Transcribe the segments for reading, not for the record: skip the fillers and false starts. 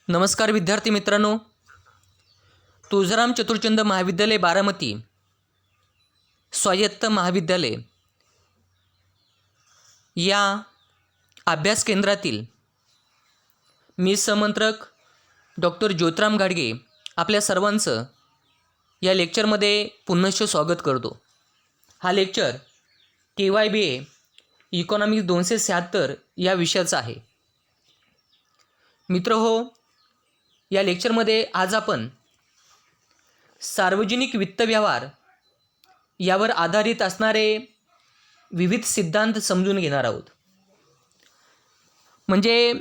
नमस्कार विद्यार्थी मित्रांनो, तुळजाराम चतुरचंद महाविद्यालय बारामती स्वायत्त महाविद्यालय या अभ्यास केंद्रातील मी समंत्रक डॉक्टर ज्योतिराम गाडगे आपल्या सर्वांचं या लेक्चरमध्ये पुनश्च स्वागत करतो। हा लेक्चर KYBA इकॉनॉमिक्स 276 या विषयाचा आहे। मित्रहो, या लेक्चरमध्ये आज आपण सार्वजनिक वित्त व्यवहार यावर आधारित असणारे विविध सिद्धांत समजून घेणार आहोत। म्हणजे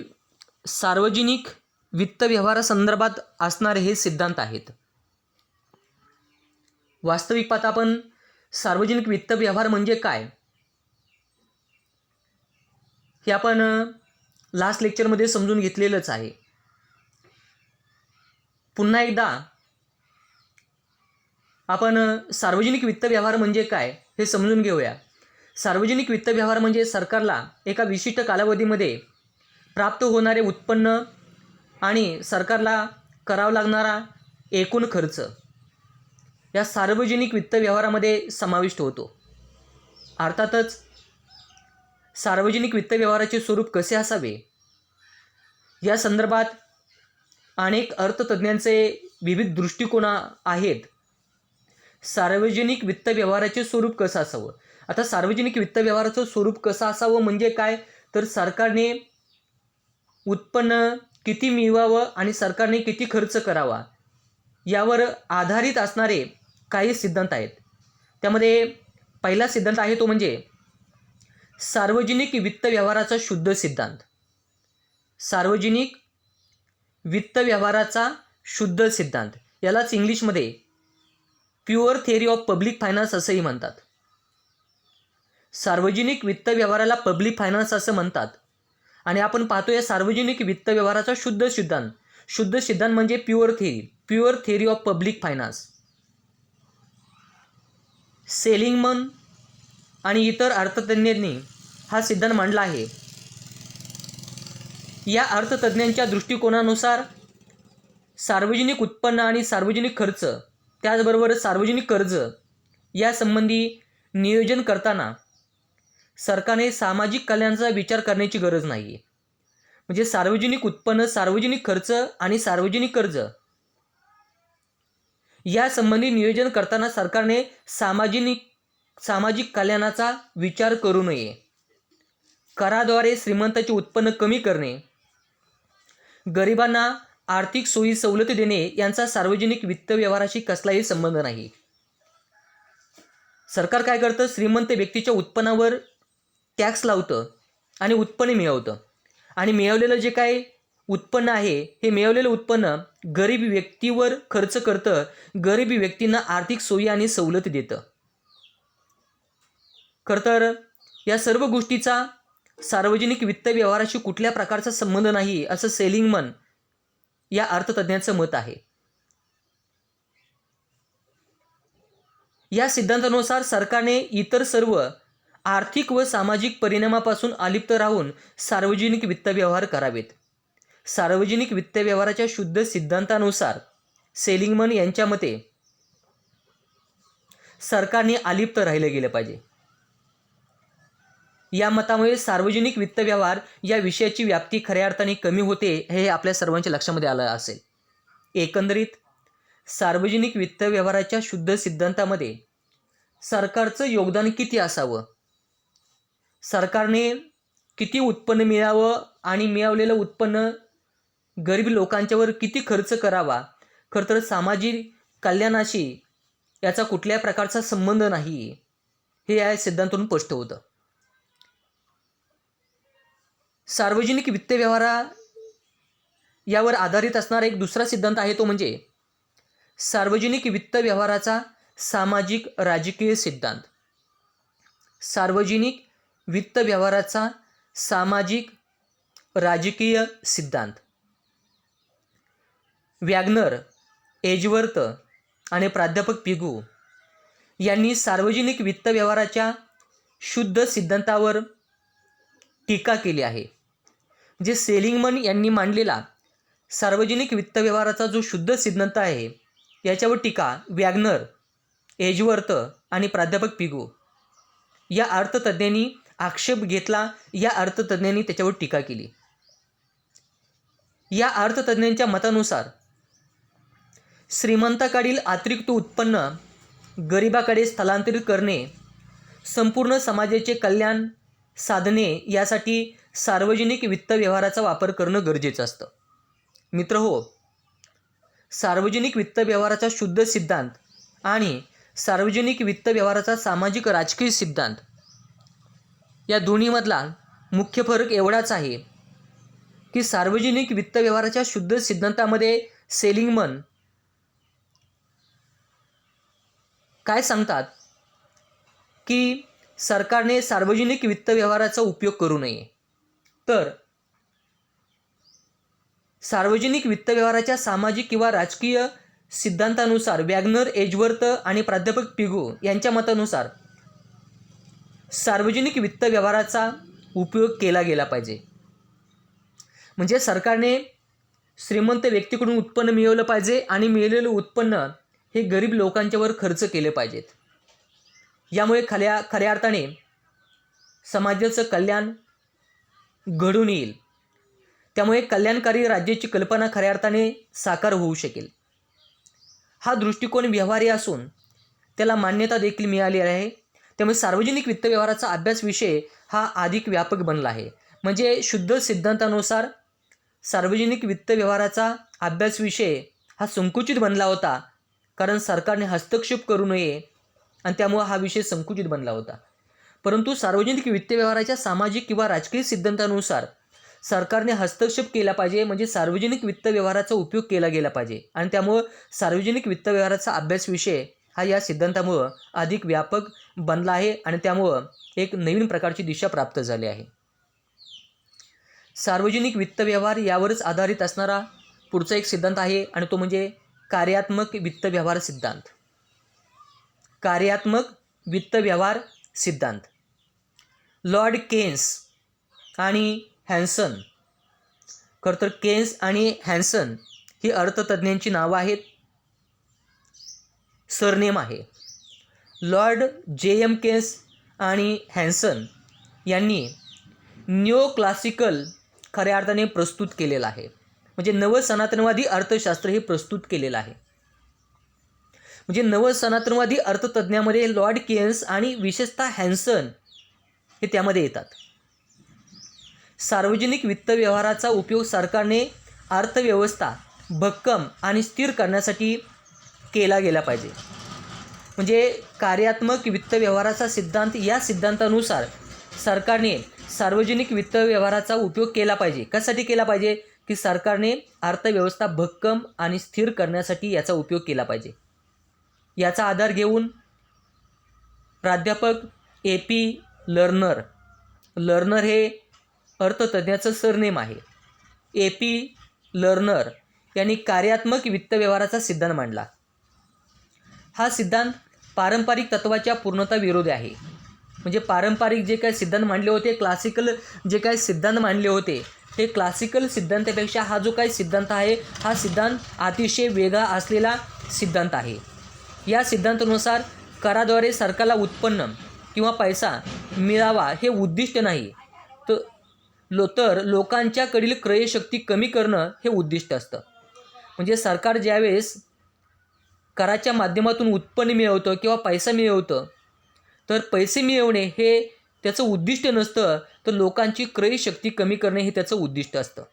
सार्वजनिक वित्त व्यवहारासंदर्भात असणारे हे सिद्धांत आहेत। वास्तविक पाहता आपण सार्वजनिक वित्त व्यवहार म्हणजे काय हे आपण लास्ट लेक्चरमध्ये समजून घेतलेलंच आहे। पुन्हा एकदा आपण सार्वजनिक वित्त व्यवहार म्हणजे काय हे समजून घेऊया। सार्वजनिक वित्त व्यवहार म्हणजे सरकारला एका विशिष्ट कालावधीमध्ये प्राप्त होणारे उत्पन्न आणि सरकारला करावा लागणारा एकूण खर्च या सार्वजनिक वित्त व्यवहारामध्ये समाविष्ट होतो। अर्थातच सार्वजनिक वित्त व्यवहाराचे स्वरूप कसे असावे या संदर्भात अनेक अर्थतज्ञांचे विविध दृष्टिकोन आहेत। सार्वजनिक वित्त व्यवहाराचे स्वरूप कसं असावं, आता सार्वजनिक वित्त व्यवहाराचं स्वरूप कसं असावं म्हणजे काय, तर सरकारने उत्पन्न किती मिळवावं आणि सरकारने किती खर्च करावा यावर आधारित असणारे काही सिद्धांत आहेत। त्यामध्ये पहिला सिद्धांत आहे तो म्हणजे सार्वजनिक वित्त व्यवहाराचा शुद्ध सिद्धांत। सार्वजनिक वित्त व्यवहाराचा शुद्ध सिद्धांत यालाच इंग्लिशमध्ये pure theory of public finance असंही म्हणतात। सार्वजनिक वित्त व्यवहाराला पब्लिक फायनान्स असं म्हणतात आणि आपण पाहतो या सार्वजनिक वित्त व्यवहाराचा शुद्ध सिद्धांत म्हणजे pure theory of public finance. Seligman आणि इतर अर्थतज्ञांनी हा सिद्धांत मांडला आहे। या अर्थतज्ञांच्या दृष्टिकोनानुसार सार्वजनिक उत्पन्न आणि सार्वजनिक खर्च त्याचबरोबर सार्वजनिक कर्ज यासंबंधी नियोजन करताना सरकारने सामाजिक कल्याणाचा विचार करण्याची गरज नाही आहे। म्हणजे सार्वजनिक उत्पन्न, सार्वजनिक खर्च आणि सार्वजनिक कर्ज यासंबंधी नियोजन करताना सरकारने सामाजिक कल्याणाचा विचार करू नये। कराद्वारे श्रीमंतांचे उत्पन्न कमी करणे, गरिबांना आर्थिक सोयी सवलती देणे यांचा सार्वजनिक वित्त व्यवहाराशी कसलाही संबंध नाही। सरकार काय करतं, श्रीमंत व्यक्तीच्या उत्पन्नावर टॅक्स लावतं आणि उत्पन्न मिळवतं आणि मिळवलेलं जे काय उत्पन्न आहे हे मिळवलेलं उत्पन्न गरीब व्यक्तीवर खर्च करतं, गरीब व्यक्तींना आर्थिक सोयी आणि सवलती देतं। खरं तर या सर्व गोष्टीचा सार्वजनिक वित्त व्यवहाराशी कुठल्या प्रकारचा संबंध नाही असं सेलिंगमन या अर्थतज्ञांचं मत आहे। या सिद्धांतानुसार सरकारने इतर सर्व आर्थिक व सामाजिक परिणामापासून अलिप्त राहून सार्वजनिक वित्त व्यवहार करावेत। सार्वजनिक वित्त व्यवहाराच्या शुद्ध सिद्धांतानुसार सेलिंगमन यांच्या मते सरकारने अलिप्त राहिले गेले पाहिजे। या मतामुळे सार्वजनिक वित्त व्यवहार या विषयाची व्याप्ती खऱ्या अर्थाने कमी होते हे आपल्या सर्वांच्या लक्षामध्ये आलं असेल। एकंदरीत सार्वजनिक वित्त व्यवहाराच्या शुद्ध सिद्धांतामध्ये सरकारचं योगदान किती असावं, सरकारने किती उत्पन्न मिळावं आणि मिळवलेलं उत्पन्न गरीब लोकांच्यावर किती खर्च करावा, खरं तर सामाजिक कल्याणाशी याचा कुठल्या प्रकारचा संबंध नाही हे या सिद्धांतातून स्पष्ट होतं। सार्वजनिक वित्त व्यवहार यावर आधारित असणारा एक दुसरा सिद्धांत आहे तो म्हणजे सार्वजनिक वित्त व्यवहाराचा सामाजिक राजकीय सिद्धांत। सार्वजनिक वित्त व्यवहाराचा सामाजिक राजकीय सिद्धांत वॅगनर, एजवर्थ आणि प्राध्यापक पिगू यांनी सार्वजनिक वित्त व्यवहाराच्या शुद्ध सिद्धांतावर टीका केली आहे। जे सेलिंगमन यांनी मांडलेला सार्वजनिक वित्त व्यवहाराचा जो शुद्ध सिद्धांत आहे याच्यावर टीका वॅगनर, एजवर्थ आणि प्राध्यापक पिगो या अर्थतज्ञांनी आक्षेप घेतला. या अर्थतज्ञांनी त्याच्यावर टीका केली. या अर्थतज्ञांच्या मतानुसार श्रीमंताकडील अतिरिक्त उत्पन्न गरिबाकडे स्थलांतरित करणे, संपूर्ण समाजाचे कल्याण साधणे यासाठी सार्वजनिक वित्त व्यवहाराचा वापर करणं गरजेचं असतं. मित्रहो, सार्वजनिक वित्त व्यवहाराचा शुद्ध सिद्धांत आणि सार्वजनिक वित्त व्यवहाराचा सामाजिक राजकीय सिद्धांत या दोन्हीमधला मुख्य फरक एवढाच आहे की सार्वजनिक वित्त व्यवहाराच्या शुद्ध सिद्धांतामध्ये सेलिंगमन काय सांगतात की सरकारने सार्वजनिक वित्त व्यवहाराचा उपयोग करू नये. तर सार्वजनिक वित्त व्यवहाराच्या सामाजिक किंवा राजकीय सिद्धांतानुसार वॅगनर, एजवर्थ आणि प्राध्यापक पिगो यांच्या मतानुसार सार्वजनिक वित्त व्यवहाराचा उपयोग केला गेला पाहिजे. म्हणजे सरकारने श्रीमंत व्यक्तीकडून उत्पन्न मिळवलं पाहिजे आणि मिळालेलं उत्पन्न हे गरीब लोकांच्यावर खर्च केले पाहिजेत. यामुळे खऱ्या अर्थाने समाजाचं कल्याण घडून येईल. त्यामुळे कल्याणकारी राज्याची कल्पना खऱ्या अर्थाने साकार होऊ शकेल. हा दृष्टिकोन व्यवहारी असून त्याला मान्यता देखील मिळाली आहे. त्यामुळे सार्वजनिक वित्त व्यवहाराचा अभ्यास विषय हा अधिक व्यापक बनला आहे. म्हणजे शुद्ध सिद्धांतानुसार सार्वजनिक वित्त व्यवहाराचा अभ्यास विषय हा संकुचित बनला होता, कारण सरकारने हस्तक्षेप करू नये आणि त्यामुळे हा विषय संकुचित बनला होता. परंतु सार्वजनिक वित्त व्यवहाराच्या सामाजिक किंवा राजकीय सिद्धांतानुसार सरकारने हस्तक्षेप केला पाहिजे. म्हणजे सार्वजनिक वित्त व्यवहाराचा उपयोग केला गेला पाहिजे आणि त्यामुळं सार्वजनिक वित्त व्यवहाराचा अभ्यास विषय हा या सिद्धांतामुळं अधिक व्यापक बनला आहे आणि त्यामुळं एक नवीन प्रकारची दिशा प्राप्त झाली आहे. सार्वजनिक वित्त व्यवहार यावरच आधारित असणारा पुढचा एक सिद्धांत आहे आणि तो म्हणजे कार्यात्मक वित्त व्यवहार सिद्धांत. कार्यात्मक वित्त व्यवहार सिद्धांत लॉर्ड केन्स आणि हॅन्सन, खरं तर केन्स आणि हॅन्सन ही अर्थतज्ञांची नावं आहेत, सरनेम आहे. Lord J.M.. केन्स आणि हॅन्सन यांनी न्यू क्लासिकल खऱ्या अर्थाने प्रस्तुत केलेलं आहे. म्हणजे नवसनातनवादी अर्थशास्त्र हे प्रस्तुत केलेलं आहे. म्हणजे नवसनातनवादी अर्थतज्ञामध्ये लॉर्ड केन्स आणि विशेषतः हॅन्सन हे त्यामध्ये येतात. सार्वजनिक वित्त व्यवहाराचा उपयोग सरकारने अर्थव्यवस्था भक्कम आणि स्थिर करण्यासाठी केला गेला पाहिजे. म्हणजे कार्यात्मक वित्त व्यवहाराचा सिद्धांत या सिद्धांतानुसार सरकारने सार्वजनिक वित्त व्यवहाराचा उपयोग केला पाहिजे. कशासाठी केला पाहिजे की सरकारने अर्थव्यवस्था भक्कम आणि स्थिर करण्यासाठी याचा उपयोग केला पाहिजे. याचा आधार घेऊन प्राध्यापक ए.पी. लर्नर हे अर्थतज्ञाचं सरनेम आहे. ए.पी. लर्नर यांनी कार्यात्मक वित्त व्यवहाराचा सिद्धांत मांडला. हा सिद्धांत पारंपरिक तत्त्वाच्या पूर्णता विरोधी आहे. म्हणजे पारंपरिक जे काही सिद्धांत मांडले होते, क्लासिकल जे काही सिद्धांत मांडले होते, ते क्लासिकल सिद्धांतापेक्षा हा जो काही सिद्धांत आहे हा सिद्धांत अतिशय वेगळा असलेला सिद्धांत आहे. या सिद्धांतानुसार कराद्वारे सरकारला उत्पन्न किंवा पैसा मिळावा हे उद्दिष्ट नाही, तर लोकांच्याकडील क्रयशक्ती कमी करणं हे उद्दिष्ट असतं. म्हणजे सरकार ज्यावेळेस कराच्या माध्यमातून उत्पन्न मिळवतं किंवा पैसा मिळवतं, तर पैसे मिळवणे हे त्याचं उद्दिष्ट नसतं, तर लोकांची क्रयशक्ती कमी करणे हे त्याचं उद्दिष्ट असतं.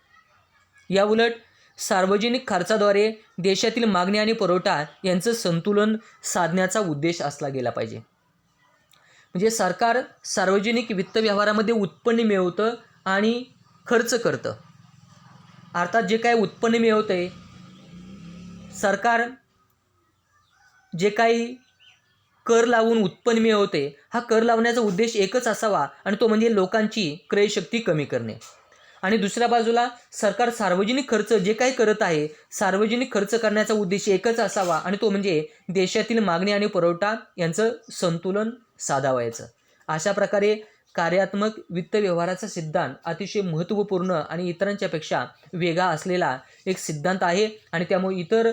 याउलट सार्वजनिक खर्चाद्वारे देशातील मागणी आणि पुरवठा यांचं संतुलन साधण्याचा उद्देश असला गेला पाहिजे. म्हणजे सरकार सार्वजनिक वित्त व्यवहारामध्ये उत्पन्न मिळवतं आणि खर्च करतं. अर्थात जे काही उत्पन्न मिळवतं आहे, सरकार जे काही कर लावून उत्पन्न मिळवते, हा कर लावण्याचा उद्देश एकच असावा आणि तो म्हणजे लोकांची क्रयशक्ती कमी करणे. आणि दुसऱ्या बाजूला सरकार सार्वजनिक खर्च जे काही करत आहे, सार्वजनिक खर्च करण्याचा उद्देश एकच असावा आणि तो म्हणजे देशातील मागणी आणि पुरवठा यांचं संतुलन साधावायचं. अशा प्रकारे कार्यात्मक वित्त व्यवहाराचा सिद्धांत अतिशय महत्त्वपूर्ण आणि इतरांच्यापेक्षा वेगळा असलेला एक सिद्धांत आहे आणि त्यामुळे इतर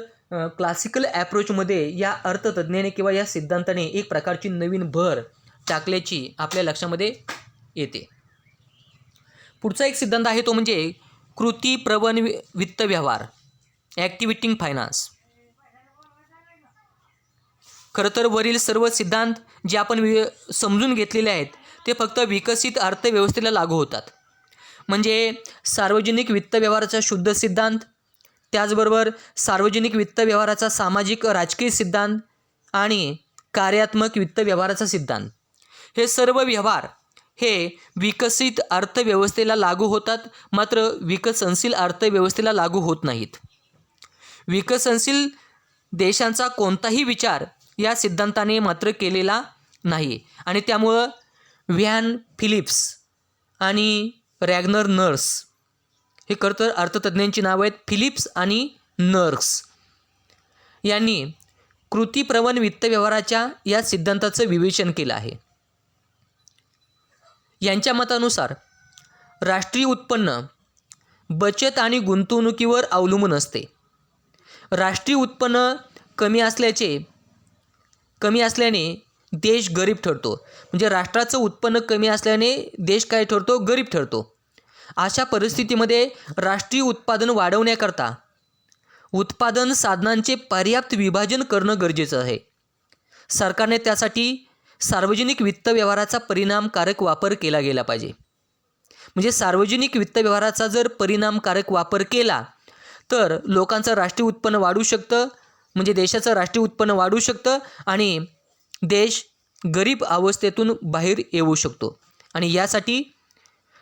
क्लासिकल ॲप्रोचमध्ये या अर्थतज्ञाने किंवा या सिद्धांताने एक प्रकारची नवीन भर टाकल्याची आपल्या लक्षामध्ये येते. पुढचा एक सिद्धांत आहे तो म्हणजे कृतीप्रवण वित्त व्यवहार, ॲक्टिव्हेटिंग फायनान्स. खरं तर वरील सर्व सिद्धांत जे आपण समजून घेतलेले आहेत ते फक्त विकसित अर्थव्यवस्थेला लागू होतात. म्हणजे सार्वजनिक वित्त व्यवहाराचा शुद्ध सिद्धांत, त्याचबरोबर सार्वजनिक वित्त व्यवहाराचा सामाजिक राजकीय सिद्धांत आणि कार्यात्मक वित्त व्यवहाराचा सिद्धांत, हे सर्व व्यवहार हे विकसित अर्थव्यवस्थेला लागू होतात, मात्र विकसनशील अर्थव्यवस्थेला लागू होत नाहीत. विकसनशील देशांचा कोणताही विचार या सिद्धांताने मात्र केलेला नाही आणि त्यामुळं व्हॅन फिलिप्स आणि रॅग्नर नर्स, हे खरं तर अर्थतज्ञांची नावं आहेत, फिलिप्स आणि नर्स यांनी कृतीप्रवण वित्त व्यवहाराच्या या सिद्धांताचं विवेचन केलं आहे. यांच्या मतानुसार राष्ट्रीय उत्पन्न बचत आणि गुंतवणुकीवर अवलंबून असते. राष्ट्रीय उत्पन्न कमी असल्याने देश गरीब ठरतो. म्हणजे राष्ट्राचं उत्पन्न कमी असल्याने देश काय ठरतो? गरीब ठरतो. अशा परिस्थितीमध्ये राष्ट्रीय उत्पादन वाढवण्याकरता उत्पादन साधनांचे पर्याप्त विभाजन करणं गरजेचं आहे. सरकारने त्यासाठी सार्वजनिक वित्त व्यवहाराचा परिणामकारक वापर केला गेला पाहिजे. म्हणजे सार्वजनिक वित्त व्यवहाराचा जर परिणामकारक वापर केला तर लोकांचं राष्ट्रीय उत्पन्न वाढू शकतं, म्हणजे देशाचं राष्ट्रीय उत्पन्न वाढू शकतं आणि देश गरीब अवस्थेतून बाहेर येऊ शकतो. आणि यासाठी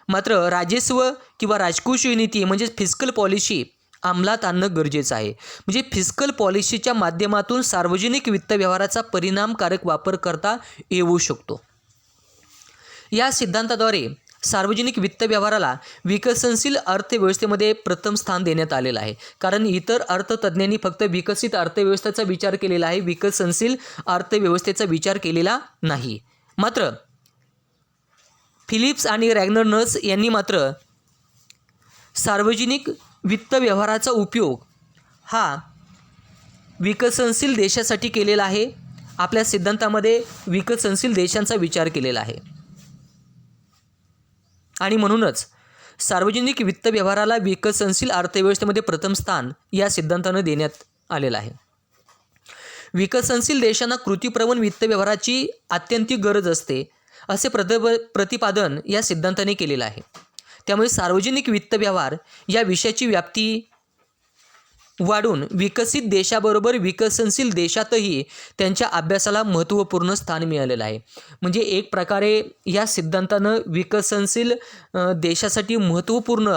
मात्र राजस्व किंवा राजकोषीय नीती म्हणजे फिस्कल पॉलिसी अंमलात आणणं गरजेचं आहे. म्हणजे फिस्कल पॉलिसीच्या माध्यमातून सार्वजनिक वित्त व्यवहाराचा परिणामकारक वापर करता येऊ शकतो. या सिद्धांताद्वारे सार्वजनिक वित्त व्यवहाराला विकसनशील अर्थव्यवस्थेमध्ये प्रथम स्थान देण्यात आलेलं आहे. कारण इतर अर्थतज्ञांनी फक्त विकसित अर्थव्यवस्थेचा विचार केलेला आहे, विकसनशील अर्थव्यवस्थेचा विचार केलेला नाही. मात्र फिलिप्स आणि रॅग्नर नर्स यांनी मात्र सार्वजनिक वित्त व्यवहाराचा उपयोग हा विकसनशील देशासाठी केलेला आहे. आपल्या सिद्धांतामध्ये विकसनशील देशांचा विचार केलेला आहे आणि म्हणूनच सार्वजनिक वित्त व्यवहाराला विकसनशील अर्थव्यवस्थेमध्ये प्रथम स्थान या सिद्धांतानं देण्यात आलेलं आहे. विकसनशील देशांना कृतीप्रवण वित्त व्यवहाराची आत्यंतिक गरज असते असे प्रतिपादन या सिद्धांताने केलेलं आहे. त्यामुळे सार्वजनिक वित्त व्यवहार या विषयाची व्याप्ती वाढून विकसित देशाबरोबर विकसनशील देशातही त्यांच्या अभ्यासाला महत्त्वपूर्ण स्थान मिळालेलं आहे. म्हणजे एक प्रकारे या सिद्धांतानं विकसनशील देशासाठी महत्त्वपूर्ण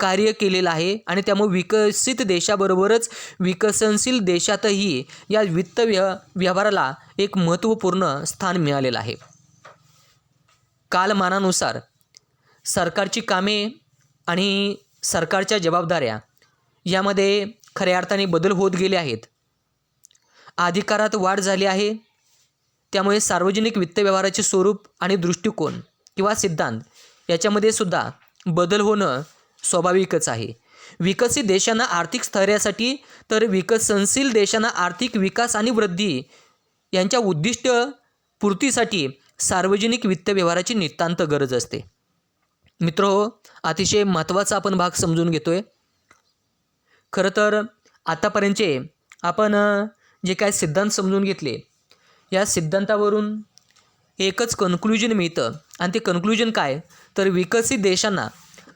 कार्य केलेलं आहे आणि त्यामुळे विकसित देशाबरोबरच विकसनशील देशातही या वित्त व्यवहाराला एक महत्त्वपूर्ण स्थान मिळालेलं आहे. कालमानानुसार सरकारची कामे आणि सरकारच्या जबाबदाऱ्या यामध्ये खऱ्या अर्थाने बदल होत गेले आहेत. अधिकारात वाढ झाली आहे. त्यामुळे सार्वजनिक वित्त व्यवहाराचे स्वरूप आणि दृष्टिकोन किंवा सिद्धांत याच्यामध्ये सुद्धा बदल होणं स्वाभाविकच आहे. विकसित देशांना आर्थिक स्थैर्यासाठी तर विकसनशील देशांना आर्थिक विकास आणि वृद्धी यांच्या उद्दिष्ट पूर्तीसाठी सार्वजनिक वित्त व्यवहाराची नितांत गरज असते. मित्रहो, अतिशय महत्त्वाचा आपण भाग समजून घेतोय. खरं तर आतापर्यंतचे आपण जे काय सिद्धांत समजून घेतले या सिद्धांतावरून एकच कन्क्लुजन मिळतं आणि ते कन्क्लुजन काय तर विकसित देशांना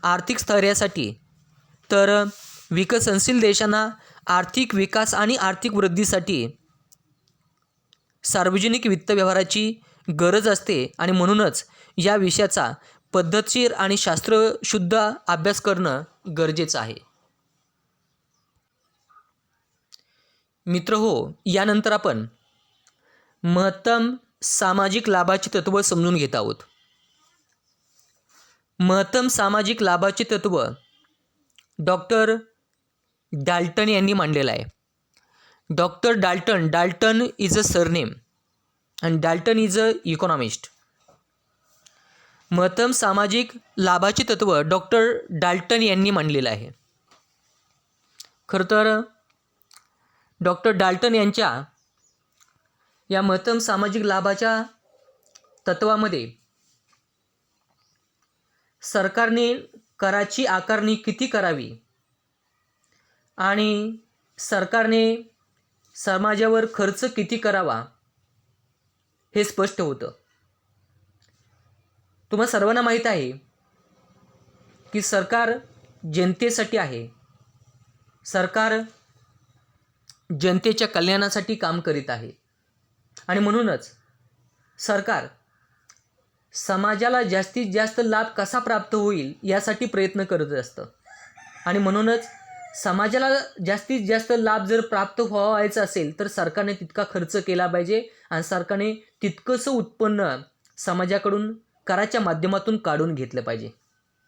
आर्थिक स्थैर्यासाठी तर विकसनशील देशांना आर्थिक विकास आणि आर्थिक वृद्धीसाठी सार्वजनिक वित्त व्यवहाराची गरज असते आणि म्हणूनच या विषयाचा पद्धतशीर आणि शास्त्रशुद्ध अभ्यास करणं गरजेचं आहे. मित्रहो, यानंतर आपण महत्तम सामाजिक लाभाचे तत्त्व समजून घेत आहोत. महत्तम सामाजिक लाभाचे तत्त्व डॉक्टर डाल्टन यांनी मांडलेलं आहे. Doctor Dalton is a surname and Dalton is a economist. महत्तम सामाजिक लाभाचे तत्त्व डॉक्टर डाल्टन यांनी मांडलेलं आहे. खरं तर डॉक्टर डाल्टन यांच्या या महत्तम सामाजिक लाभाच्या तत्त्वामध्ये सरकारने कराची आकारणी किती करावी आणि सरकारने समाजावर खर्च किती करावा हे स्पष्ट होतं. तुम्हा सर्वांना माहीत आहे की सरकार जनतेसाठी आहे. सरकार जनतेच्या कल्याणासाठी काम करीत आहे आणि म्हणूनच सरकार समाजाला जास्तीत जास्त लाभ कसा प्राप्त होईल यासाठी प्रयत्न करत असतं आणि म्हणूनच समाजाला जास्तीत जास्त लाभ जर प्राप्त व्हायचा असेल तर सरकारने तितका खर्च केला पाहिजे आणि सरकारने तितकंसं उत्पन्न समाजाकडून कराच्या माध्यमातून काढून घेतलं पाहिजे.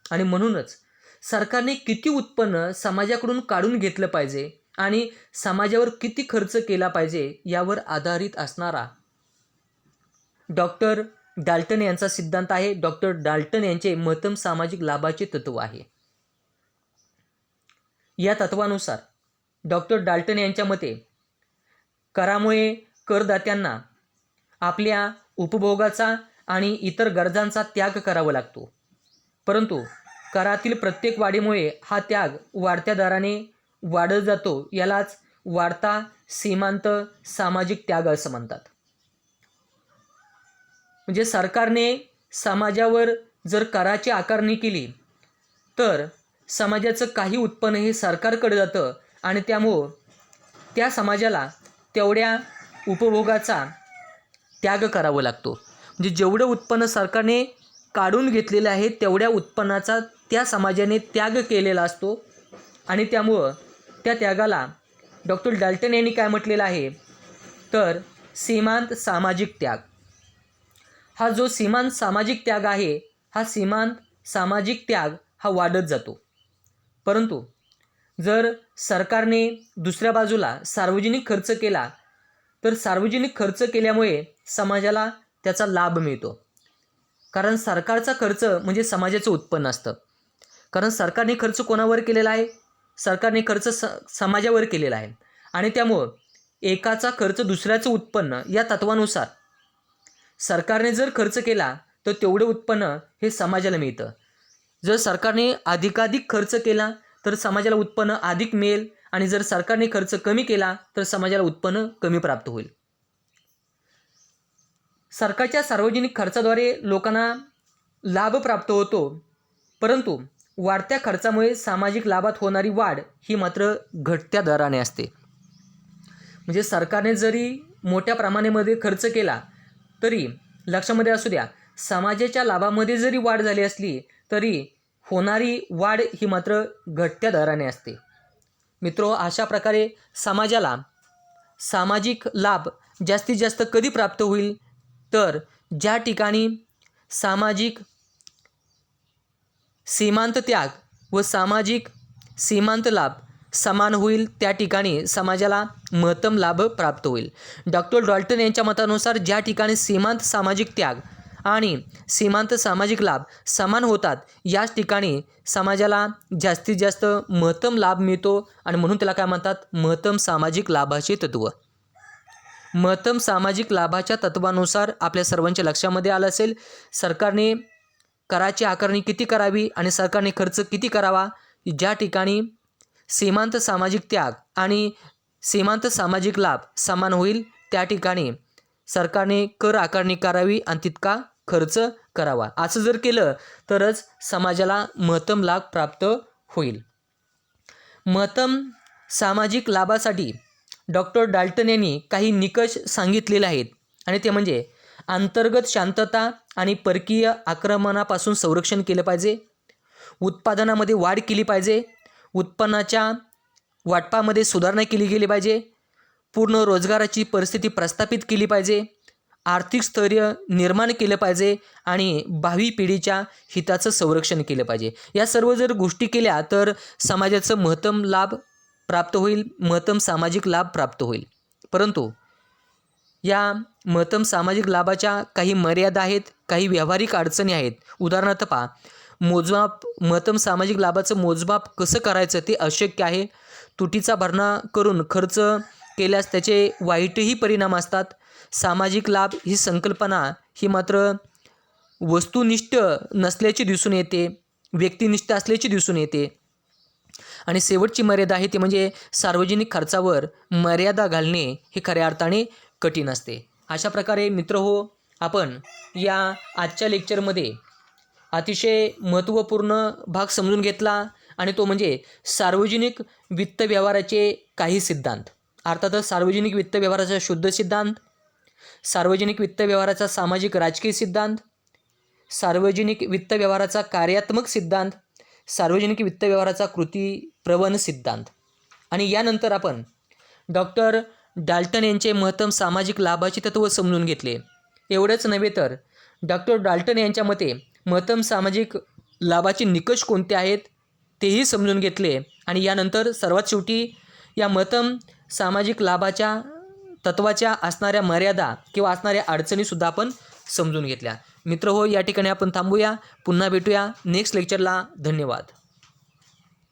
आणि म्हणूनच सरकारने किती उत्पन्न समाजाकडून काढून घेतलं पाहिजे आणि समाजावर किती खर्च केला पाहिजे यावर आधारित असणारा डॉक्टर डाल्टन यांचा सिद्धांत आहे. डॉक्टर डाल्टन यांचे महत्तम सामाजिक लाभाचे तत्त्व आहे. या तत्वानुसार डॉक्टर डाल्टन यांच्या मते करामुळे करदात्यांना आपल्या उपभोगाचा आणि इतर गरजांचा त्याग करावा लागतो, परंतु करातील प्रत्येक वाढीमुळे हा त्याग वाढत्या दराने वाढत जातो. यालाच वाढता सीमांत सामाजिक त्याग असं म्हणतात. म्हणजे सरकारने समाजावर जर कराची आकारणी केली तर समाजाचं काही उत्पन्न हे सरकारकडे जातं आणि त्यामुळं त्या समाजाला तेवढ्या उपभोगाचा त्याग करावा लागतो. म्हणजे जेवढं उत्पन्न सरकारने काढून घेतलेलं आहे तेवढ्या उत्पन्नाचा त्या समाजाने त्याग केलेला असतो आणि त्यामुळं त्या त्यागाला डॉक्टर डाल्टन यांनी काय म्हटलेलं आहे तर सीमांत सामाजिक त्याग. हा जो सीमांत सामाजिक त्याग आहे हा सीमांत सामाजिक त्याग हा वाढत जातो, परंतु जर सरकारने दुसऱ्या बाजूला सार्वजनिक खर्च केला तर सार्वजनिक खर्च केल्यामुळे समाजाला त्याचा लाभ मिळतो. कारण सरकारचा खर्च म्हणजे समाजाचं उत्पन्न असतं. कारण सरकारने खर्च कोणावर केलेला आहे? सरकारने खर्च समाजावर केलेला आहे आणि त्यामुळं एकाचा खर्च दुसऱ्याचं उत्पन्न या तत्वानुसार सरकारने जर खर्च केला तर तेवढं उत्पन्न हे समाजाला मिळतं. जर सरकारने अधिकाधिक खर्च केला तर समाजाला उत्पन्न अधिक मिळेल आणि जर सरकारने खर्च कमी केला तर समाजाला उत्पन्न कमी प्राप्त होईल. सरकारच्या सार्वजनिक खर्चाद्वारे लोकांना लाभ प्राप्त होतो, परंतु वाढत्या खर्चामुळे सामाजिक लाभात होणारी वाढ ही मात्र घटत्या दराने असते. म्हणजे सरकारने जरी मोठ्या प्रमाणामध्ये खर्च केला तरी लक्षामध्ये असू द्या समाजाच्या लाभामध्ये जरी वाढ झाली असली तरी होणारी वाढ ही मात्र घटत्या दराने असते. मित्रो, अशा प्रकारे समाजाला सामाजिक लाभ जास्तीत जास्त कधी प्राप्त होईल तर ज्या ठिकाणी सामाजिक सीमांत त्याग व सामाजिक सीमांत लाभ समान होईल त्या ठिकाणी समाजाला महत्तम लाभ प्राप्त होईल. डॉक्टर डाल्टन यांच्या मतानुसार ज्या ठिकाणी सीमांत सामाजिक त्याग आणि सीमांत सामाजिक लाभ समान होतात याच ठिकाणी समाजाला जास्तीत जास्त महत्तम लाभ मिळतो आणि म्हणून त्याला काय म्हणतात? महत्तम सामाजिक लाभाचे तत्त्व. महत्तम सामाजिक लाभाच्या तत्वानुसार आपल्या सर्वांच्या लक्षामध्ये आलं असेल सरकारने कराची आकारणी किती करावी आणि सरकारने खर्च किती करावा. ज्या ठिकाणी सीमांत सामाजिक त्याग आणि सीमांत सामाजिक लाभ समान होईल त्या ठिकाणी सरकारने कर आकारणी करावी आणि तितका खर्च करावा. असं जर केलं तरच समाजाला महत्तम लाभ प्राप्त होईल. महत्तम सामाजिक लाभासाठी डॉक्टर डाल्टन यांनी काही निकष सांगितलेले आहेत आणि ते म्हणजे अंतर्गत शांतता आणि परकीय आक्रमणापासून संरक्षण केलं पाहिजे, उत्पादनामध्ये वाढ केली पाहिजे, उत्पन्नाच्या वाटपामध्ये सुधारणा केली गेली पाहिजे, पूर्ण रोजगाराची परिस्थिती प्रस्थापित केली पाहिजे, आर्थिक स्थैर्य निर्माण केलं पाहिजे आणि भावी पिढीच्या हिताचं संरक्षण केलं पाहिजे. या सर्व जर गोष्टी केल्या तर समाजाचं महत्तम लाभ प्राप्त होईल, महत्तम सामाजिक लाभ प्राप्त होईल. परंतु या महत्तम सामाजिक लाभाच्या काही मर्यादा आहेत, काही व्यावहारिक अडचणी आहेत. उदाहरणार्थ पहा, महत्तम सामाजिक लाभाचं मोजमाप कसं करायचं ते अशक्य आहे. तुटीचा भरणा करून खर्च केल्यास त्याचे वाईटही परिणाम असतात. सामाजिक लाभ ही संकल्पना ही मात्र वस्तुनिष्ठ नसल्याची दिसून येते, व्यक्तिनिष्ठ असल्याची दिसून येते. आणि शेवटची मर्यादा आहे ती म्हणजे सार्वजनिक खर्चावर मर्यादा घालणे हे खऱ्या अर्थाने कठीण असते. अशा प्रकारे मित्रहो, आपण या आजच्या लेक्चरमध्ये अतिशय महत्त्वपूर्ण भाग समजून घेतला आणि तो म्हणजे सार्वजनिक वित्त व्यवहाराचे काही सिद्धांत. अर्थातच सार्वजनिक वित्त व्यवहाराचा शुद्ध सिद्धांत, सार्वजनिक वित्त व्यवहाराचा सामाजिक राजकीय सिद्धांत, सार्वजनिक वित्त व्यवहाराचा कार्यात्मक सिद्धांत, सार्वजनिक वित्त व्यवहाराचा कृतीप्रवण सिद्धांत. आणि यानंतर आपण डॉक्टर डाल्टन यांचे महत्तम सामाजिक लाभाचे तत्त्व समजून घेतले. एवढंच नव्हे तर डॉक्टर डाल्टन यांच्या मते महत्तम सामाजिक लाभाचे निकष कोणते आहेत तेही समजून घेतले. आणि यानंतर सर्वात शेवटी या महत्तम सामाजिक लाभाच्या तत्त्वाच्या असणाऱ्या मर्यादा किंवा असणाऱ्या अडचणीसुद्धा आपण समजून घेतल्या. मित्रहो, या ठिकाणी आपण थांबूया. पुन्हा भेटूया नेक्स्ट लेक्चरला. धन्यवाद.